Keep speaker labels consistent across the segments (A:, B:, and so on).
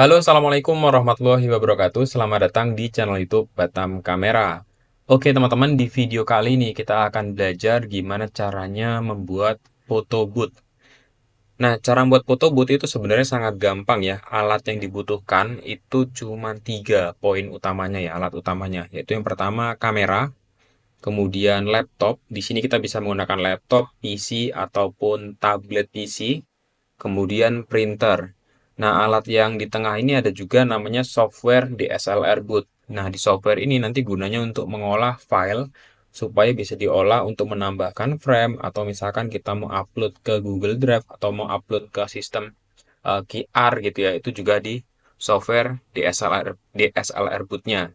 A: Halo, Assalamualaikum warahmatullahi wabarakatuh. Selamat datang di channel YouTube Batam Kamera. Oke, teman-teman, di video kali ini kita akan belajar gimana caranya membuat foto booth. Nah, cara membuat foto booth itu sebenarnya sangat gampang ya. Alat yang dibutuhkan itu cuma tiga poin utamanya ya, alat utamanya. Yaitu yang pertama kamera, kemudian laptop. Di sini kita bisa menggunakan laptop, PC, ataupun tablet PC. Kemudian printer. Nah, alat yang di tengah ini ada juga namanya software DSLR boot. Nah, di software ini nanti gunanya untuk mengolah file supaya bisa diolah untuk menambahkan frame atau misalkan kita mau upload ke Google Drive atau mau upload ke sistem QR gitu ya. Itu juga di software DSLR bootnya.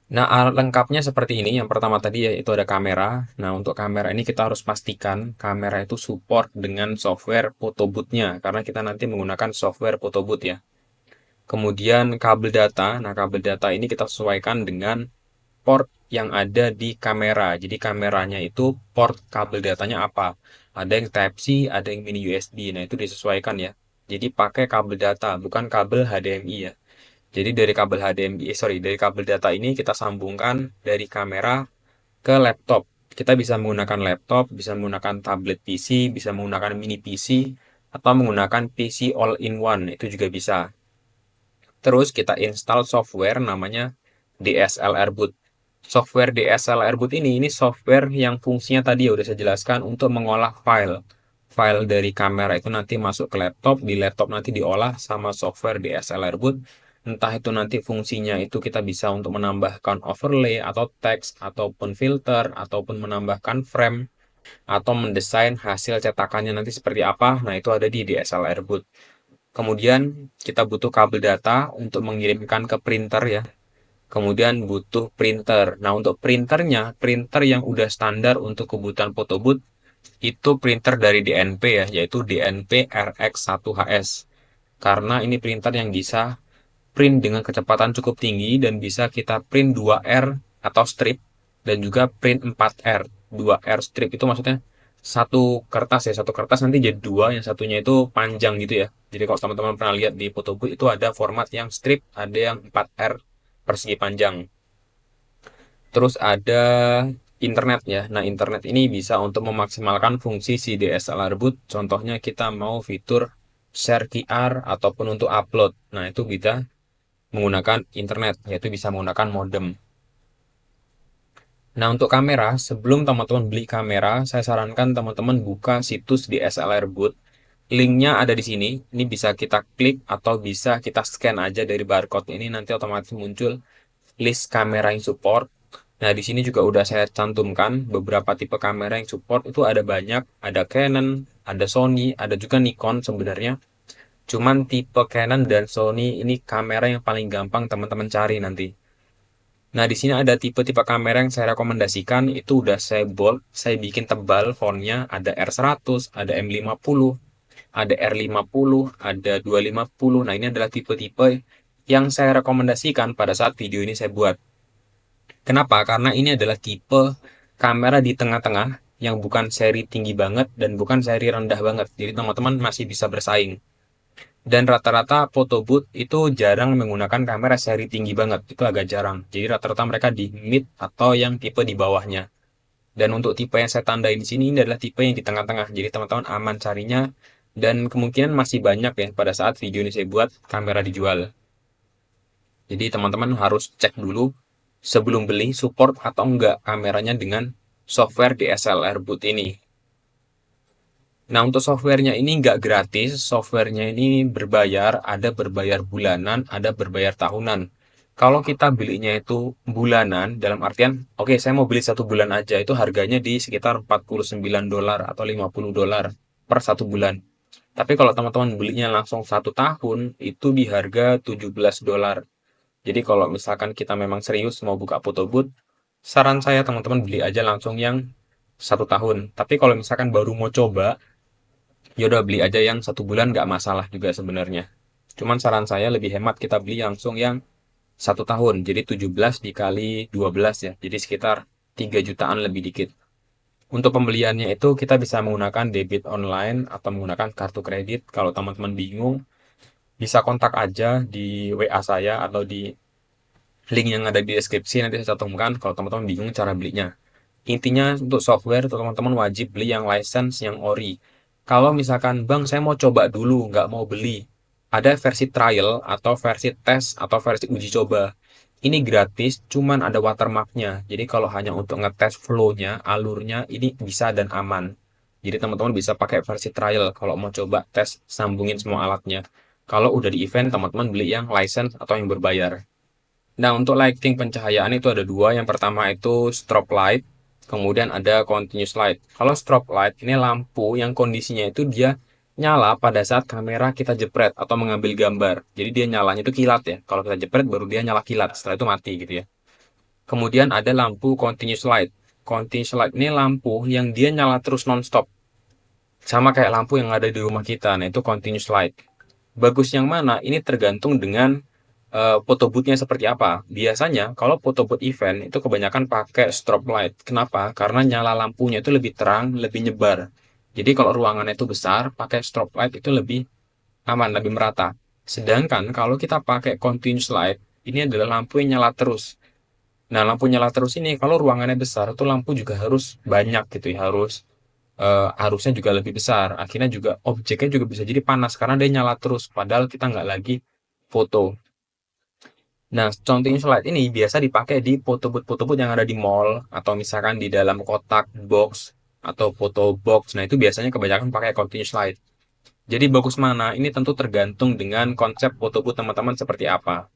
A: Nah, alat lengkapnya seperti ini. Yang pertama tadi ya itu ada kamera. Nah, untuk kamera ini kita harus pastikan kamera itu support dengan software photo booth-nya karena kita nanti menggunakan software photo booth ya. Kemudian kabel data. Nah, kabel data ini kita sesuaikan dengan port yang ada di kamera. Jadi kameranya itu port kabel datanya apa? Ada yang Type-C, ada yang mini USB. Nah, itu disesuaikan ya. Jadi pakai kabel data, bukan kabel HDMI ya. Jadi dari kabel HDMI, dari kabel data ini kita sambungkan dari kamera ke laptop. Kita bisa menggunakan laptop, bisa menggunakan tablet PC, bisa menggunakan mini PC, atau menggunakan PC all-in-one, itu juga bisa. Terus kita install software namanya DSLR Boot. Software DSLR Boot ini software yang fungsinya tadi ya udah saya jelaskan untuk mengolah file. File dari kamera itu nanti masuk ke laptop, di laptop nanti diolah sama software DSLR Boot. Entah itu nanti fungsinya itu kita bisa untuk menambahkan overlay atau teks, ataupun filter, ataupun menambahkan frame, atau mendesain hasil cetakannya nanti seperti apa. Nah, itu ada di DSLR Boot. Kemudian kita butuh kabel data untuk mengirimkan ke printer ya. Kemudian butuh printer. Nah, untuk printernya, printer yang udah standar untuk kebutuhan photo booth itu printer dari DNP ya, yaitu DNP RX1HS. Karena ini printer yang bisa print dengan kecepatan cukup tinggi dan bisa kita print 2R atau strip dan juga print 4R. 2R strip itu maksudnya satu kertas nanti jadi dua, yang satunya itu panjang gitu ya. Jadi kalau teman-teman pernah lihat di photobooth itu ada format yang strip, ada yang 4R persegi panjang. Terus ada internet ya. Nah, internet ini bisa untuk memaksimalkan fungsi si DSLR boot. Contohnya kita mau fitur share QR ataupun untuk upload. Nah, itu bisa menggunakan internet, yaitu bisa menggunakan modem. Nah, untuk kamera, sebelum teman-teman beli kamera, saya sarankan teman-teman buka situs DSLR Boot. Linknya ada di sini. Ini bisa kita klik atau bisa kita scan aja dari barcode ini, nanti otomatis muncul list kamera yang support. Nah, di sini juga udah saya cantumkan beberapa tipe kamera yang support. Itu ada banyak, ada Canon, ada Sony, ada juga Nikon sebenarnya. Cuman tipe Canon dan Sony ini kamera yang paling gampang teman-teman cari nanti. Nah, di sini ada tipe-tipe kamera yang saya rekomendasikan, itu udah saya bold, saya bikin tebal fontnya, ada R100, ada M50, ada R50, ada 250. Nah, ini adalah tipe-tipe yang saya rekomendasikan pada saat video ini saya buat. Kenapa? Karena ini adalah tipe kamera di tengah-tengah yang bukan seri tinggi banget dan bukan seri rendah banget. Jadi teman-teman masih bisa bersaing. Dan rata-rata photo booth itu jarang menggunakan kamera seri tinggi banget. Itu agak jarang. Jadi rata-rata mereka di mid atau yang tipe di bawahnya. Dan untuk tipe yang saya tandai di sini ini adalah tipe yang di tengah-tengah. Jadi teman-teman aman carinya. Dan kemungkinan masih banyak ya pada saat video ini saya buat kamera dijual. Jadi teman-teman harus cek dulu sebelum beli support atau enggak kameranya dengan software DSLR boot ini. Nah, untuk softwarenya ini nggak gratis, softwarenya ini berbayar, ada berbayar bulanan, ada berbayar tahunan. Kalau kita belinya itu bulanan, dalam artian, oke, saya mau beli 1 bulan aja, itu harganya di sekitar $49 atau $50 per 1 bulan. Tapi kalau teman-teman belinya langsung 1 tahun, itu di harga $17. Jadi kalau misalkan kita memang serius mau buka photo booth, saran saya teman-teman beli aja langsung yang 1 tahun. Tapi kalau misalkan baru mau coba, ya udah beli aja yang 1 bulan nggak masalah juga sebenarnya. Cuman saran saya lebih hemat kita beli langsung yang 1 tahun. Jadi 17 dikali 12 ya. Jadi sekitar 3 jutaan lebih dikit. Untuk pembeliannya itu kita bisa menggunakan debit online atau menggunakan kartu kredit. Kalau teman-teman bingung, bisa kontak aja di WA saya atau di link yang ada di deskripsi, nanti saya cantumkan kalau teman-teman bingung cara belinya. Intinya untuk software tuh teman-teman wajib beli yang license yang ori. Kalau misalkan bang saya mau coba dulu nggak mau beli, ada versi trial atau versi tes atau versi uji coba. Ini gratis, cuman ada watermarknya. Jadi kalau hanya untuk ngetes flow-nya, alurnya ini bisa dan aman. Jadi teman-teman bisa pakai versi trial kalau mau coba tes sambungin semua alatnya. Kalau udah di event, teman-teman beli yang license atau yang berbayar. Nah, untuk lighting pencahayaan itu ada dua. Yang pertama itu strobe light, kemudian ada continuous light. Kalau strobe light ini lampu yang kondisinya itu dia nyala pada saat kamera kita jepret atau mengambil gambar. Jadi dia nyalanya itu kilat ya. Kalau kita jepret baru dia nyala kilat, setelah itu mati gitu ya. Kemudian ada lampu continuous light. Continuous light ini lampu yang dia nyala terus nonstop. Sama kayak lampu yang ada di rumah kita. Nah, itu continuous light. Bagus yang mana? Ini tergantung dengan foto booth-nya seperti apa. Biasanya kalau foto booth event itu kebanyakan pakai strobe light. Kenapa? Karena nyala lampunya itu lebih terang, lebih nyebar. Jadi kalau ruangannya itu besar, pakai strobe light itu lebih aman, lebih merata. Sedangkan kalau kita pakai continuous light, ini adalah lampu yang nyala terus. Nah, lampu nyala terus ini kalau ruangannya besar, itu lampu juga harus banyak gitu ya, harusnya juga lebih besar. Akhirnya juga objeknya juga bisa jadi panas karena dia nyala terus. Padahal kita nggak lagi foto. Nah, counting slide ini biasa dipakai di foto booth yang ada di mall atau misalkan di dalam kotak box atau foto box. Nah, itu biasanya kebanyakan pakai counting slide. Jadi bagus mana? Ini tentu tergantung dengan konsep foto booth teman-teman seperti apa.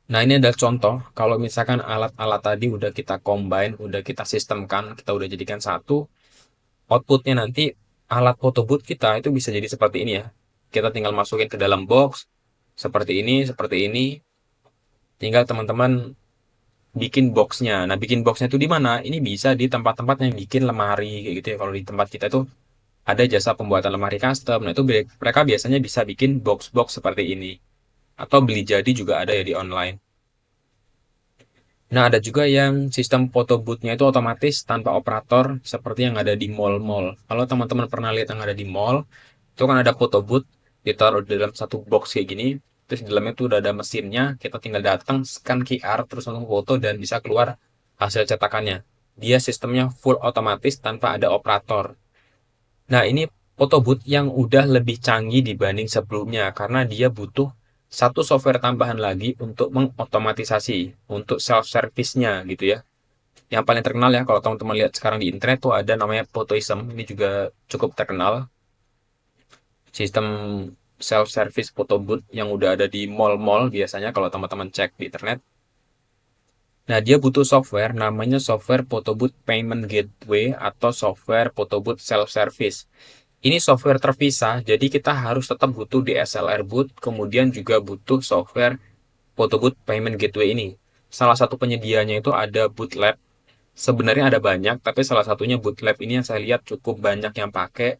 A: Nah, ini adalah contoh kalau misalkan alat-alat tadi udah kita combine, udah kita sistemkan, kita udah jadikan satu, outputnya nanti alat foto booth kita itu bisa jadi seperti ini ya. Kita tinggal masukin ke dalam box, seperti ini, seperti ini. Tinggal teman-teman bikin boxnya. Nah, bikin boxnya itu di mana? Ini bisa di tempat-tempat yang bikin lemari kayak gitu ya. Kalau di tempat kita tuh ada jasa pembuatan lemari custom. Nah, itu mereka biasanya bisa bikin box-box seperti ini. Atau beli jadi juga ada ya di online. Nah, ada juga yang sistem photo booth-nya itu otomatis tanpa operator seperti yang ada di mall-mall. Kalau teman-teman pernah lihat yang ada di mall, itu kan ada photo booth ditaruh di dalam satu box kayak gini, terus di dalamnya tuh udah ada mesinnya, kita tinggal datang scan QR terus langsung foto dan bisa keluar hasil cetakannya. Dia sistemnya full otomatis tanpa ada operator. Nah, ini photo booth yang udah lebih canggih dibanding sebelumnya karena dia butuh satu software tambahan lagi untuk mengotomatisasi untuk self service-nya gitu ya. Yang paling terkenal ya kalau teman-teman lihat sekarang di internet tuh ada namanya Photoism. Ini juga cukup terkenal. Sistem self-service photo booth yang udah ada di mall-mall biasanya kalau teman-teman cek di internet. Nah, dia butuh software namanya software photo booth payment gateway atau software photo booth self-service. Ini software terpisah, jadi kita harus tetap butuh DSLR booth, kemudian juga butuh software photo booth payment gateway ini. Salah satu penyedianya itu ada Bootlab. Sebenarnya ada banyak, tapi salah satunya Bootlab ini yang saya lihat cukup banyak yang pakai.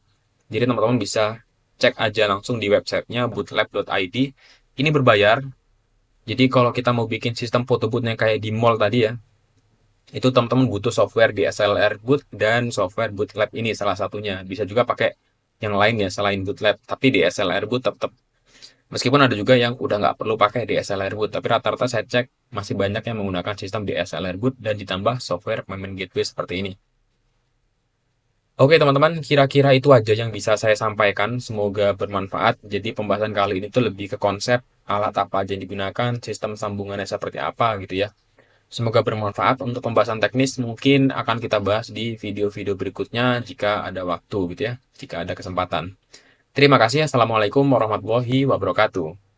A: Jadi teman-teman bisa cek aja langsung di websitenya bootlab.id. Ini berbayar. Jadi kalau kita mau bikin sistem photo booth yang kayak di mall tadi ya, itu teman-teman butuh software DSLR Boot dan software Bootlab ini salah satunya. Bisa juga pakai yang lain ya selain Bootlab, tapi DSLR Boot tetap. Meskipun ada juga yang udah nggak perlu pakai DSLR Boot, tapi rata-rata saya cek masih banyak yang menggunakan sistem DSLR Boot dan ditambah software payment gateway seperti ini. Oke teman-teman, kira-kira itu aja yang bisa saya sampaikan. Semoga bermanfaat. Jadi pembahasan kali ini tuh lebih ke konsep alat apa aja yang digunakan, sistem sambungannya seperti apa gitu ya. Semoga bermanfaat. Untuk pembahasan teknis mungkin akan kita bahas di video-video berikutnya jika ada waktu gitu ya, jika ada kesempatan. Terima kasih. Assalamualaikum warahmatullahi wabarakatuh.